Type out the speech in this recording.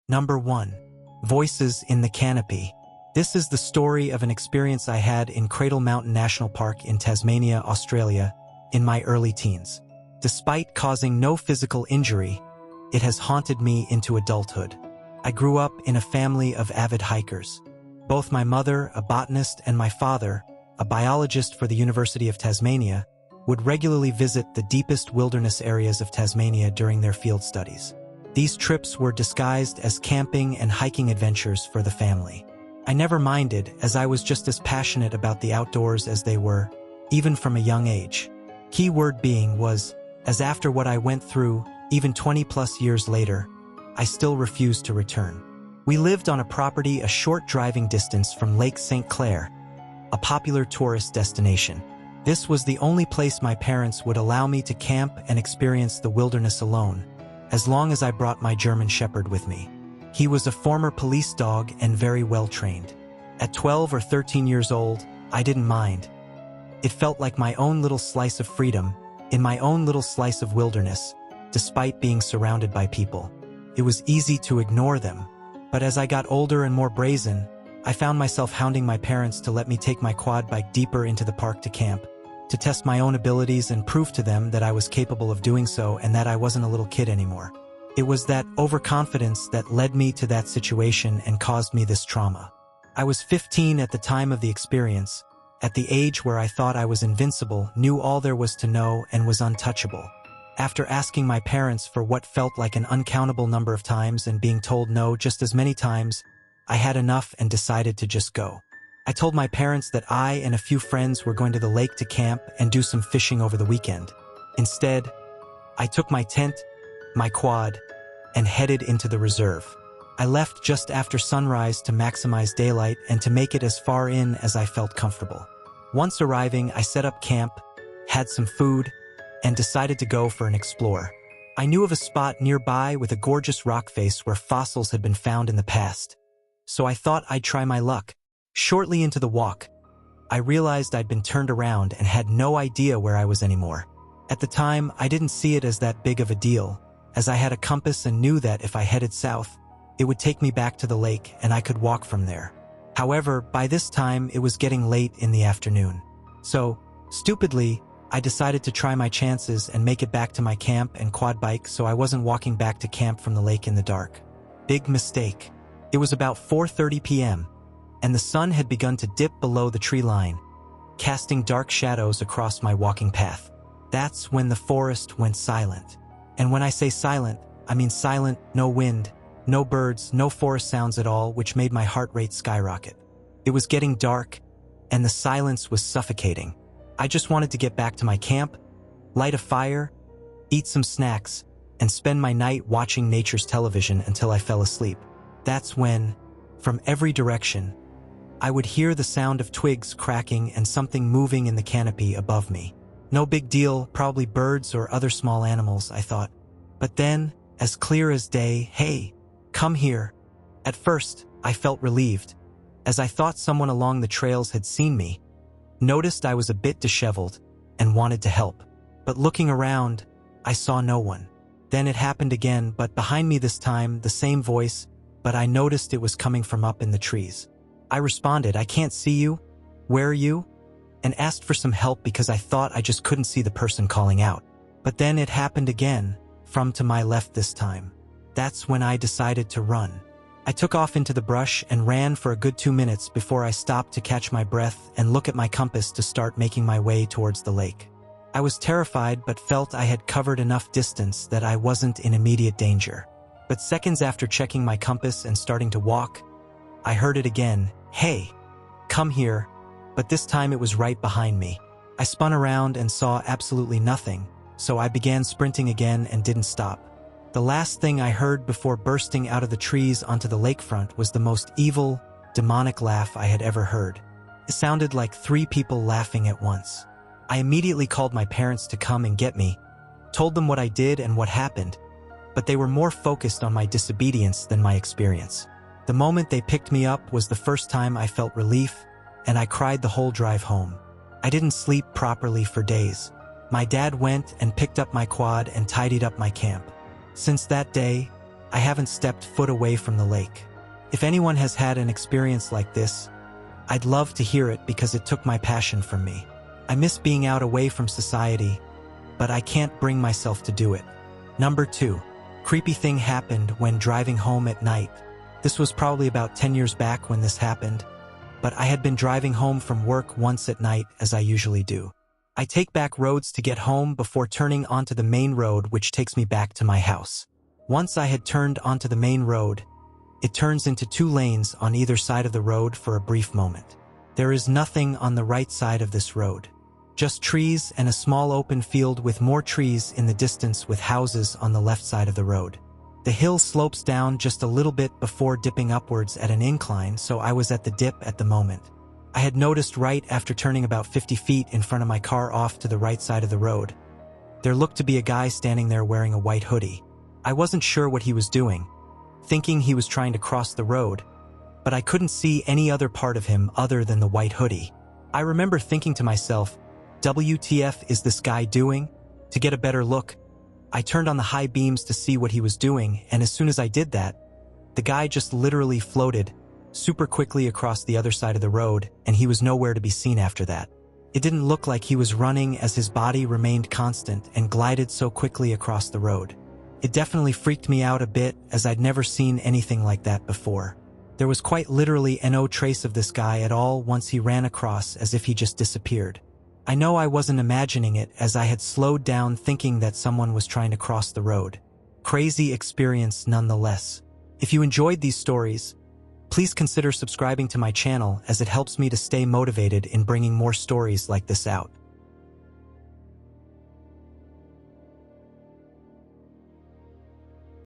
Number 1. Voices in the Canopy. This is the story of an experience I had in Cradle Mountain National Park in Tasmania, Australia, in my early teens. Despite causing no physical injury, it has haunted me into adulthood. I grew up in a family of avid hikers. Both my mother, a botanist, and my father, a biologist for the University of Tasmania, would regularly visit the deepest wilderness areas of Tasmania during their field studies. These trips were disguised as camping and hiking adventures for the family. I never minded, as I was just as passionate about the outdoors as they were, even from a young age. Key word being was, as after what I went through, even 20+ years later, I still refused to return. We lived on a property a short driving distance from Lake St. Clair, a popular tourist destination. This was the only place my parents would allow me to camp and experience the wilderness alone, as long as I brought my German Shepherd with me. He was a former police dog and very well trained. At 12 or 13 years old, I didn't mind. It felt like my own little slice of freedom, in my own little slice of wilderness, despite being surrounded by people. It was easy to ignore them, but as I got older and more brazen, I found myself hounding my parents to let me take my quad bike deeper into the park to camp, to test my own abilities and prove to them that I was capable of doing so and that I wasn't a little kid anymore. It was that overconfidence that led me to that situation and caused me this trauma. I was 15 at the time of the experience, at the age where I thought I was invincible, knew all there was to know, and was untouchable. After asking my parents for what felt like an uncountable number of times and being told no just as many times, I had enough and decided to just go. I told my parents that I and a few friends were going to the lake to camp and do some fishing over the weekend. Instead, I took my tent, my quad, and headed into the reserve. I left just after sunrise to maximize daylight and to make it as far in as I felt comfortable. Once arriving, I set up camp, had some food, and decided to go for an explore. I knew of a spot nearby with a gorgeous rock face where fossils had been found in the past, so I thought I'd try my luck. Shortly into the walk, I realized I'd been turned around and had no idea where I was anymore. At the time, I didn't see it as that big of a deal, as I had a compass and knew that if I headed south, it would take me back to the lake and I could walk from there. However, by this time, it was getting late in the afternoon. So, stupidly, I decided to try my chances and make it back to my camp and quad bike so I wasn't walking back to camp from the lake in the dark. Big mistake. It was about 4:30 p.m., and the sun had begun to dip below the tree line, casting dark shadows across my walking path. That's when the forest went silent. And when I say silent, I mean silent, no wind, no birds, no forest sounds at all, which made my heart rate skyrocket. It was getting dark, and the silence was suffocating. I just wanted to get back to my camp, light a fire, eat some snacks, and spend my night watching nature's television until I fell asleep. That's when, from every direction, I would hear the sound of twigs cracking and something moving in the canopy above me. No big deal, probably birds or other small animals, I thought. But then, as clear as day, "Hey, come here." At first, I felt relieved, as I thought someone along the trails had seen me, noticed I was a bit disheveled, and wanted to help. But looking around, I saw no one. Then it happened again, but behind me this time, the same voice, but I noticed it was coming from up in the trees. I responded, "I can't see you. Where are you?" and asked for some help because I thought I just couldn't see the person calling out. But then it happened again, from to my left this time. That's when I decided to run. I took off into the brush and ran for a good 2 minutes before I stopped to catch my breath and look at my compass to start making my way towards the lake. I was terrified but felt I had covered enough distance that I wasn't in immediate danger. But seconds after checking my compass and starting to walk, I heard it again, "Hey, come here," but this time it was right behind me. I spun around and saw absolutely nothing, so I began sprinting again and didn't stop. The last thing I heard before bursting out of the trees onto the lakefront was the most evil, demonic laugh I had ever heard. It sounded like 3 people laughing at once. I immediately called my parents to come and get me, told them what I did and what happened, but they were more focused on my disobedience than my experience. The moment they picked me up was the first time I felt relief, and I cried the whole drive home. I didn't sleep properly for days. My dad went and picked up my quad and tidied up my camp. Since that day, I haven't stepped foot away from the lake. If anyone has had an experience like this, I'd love to hear it because it took my passion from me. I miss being out away from society, but I can't bring myself to do it. Number 2. Creepy thing happened when driving home at night. This was probably about 10 years back when this happened, but I had been driving home from work once at night, as I usually do. I take back roads to get home before turning onto the main road, which takes me back to my house. Once I had turned onto the main road, it turns into 2 lanes on either side of the road for a brief moment. There is nothing on the right side of this road. Just trees and a small open field with more trees in the distance with houses on the left side of the road. The hill slopes down just a little bit before dipping upwards at an incline, so I was at the dip at the moment. I had noticed right after turning about 50 feet in front of my car off to the right side of the road. There looked to be a guy standing there wearing a white hoodie. I wasn't sure what he was doing, thinking he was trying to cross the road, but I couldn't see any other part of him other than the white hoodie. I remember thinking to myself, WTF is this guy doing? To get a better look, I turned on the high beams to see what he was doing, and as soon as I did that, the guy just literally floated super quickly across the other side of the road, and he was nowhere to be seen after that. It didn't look like he was running, as his body remained constant and glided so quickly across the road. It definitely freaked me out a bit, as I'd never seen anything like that before. There was quite literally no trace of this guy at all once he ran across, as if he just disappeared. I know I wasn't imagining it, as I had slowed down thinking that someone was trying to cross the road. Crazy experience nonetheless. If you enjoyed these stories, please consider subscribing to my channel, as it helps me to stay motivated in bringing more stories like this out.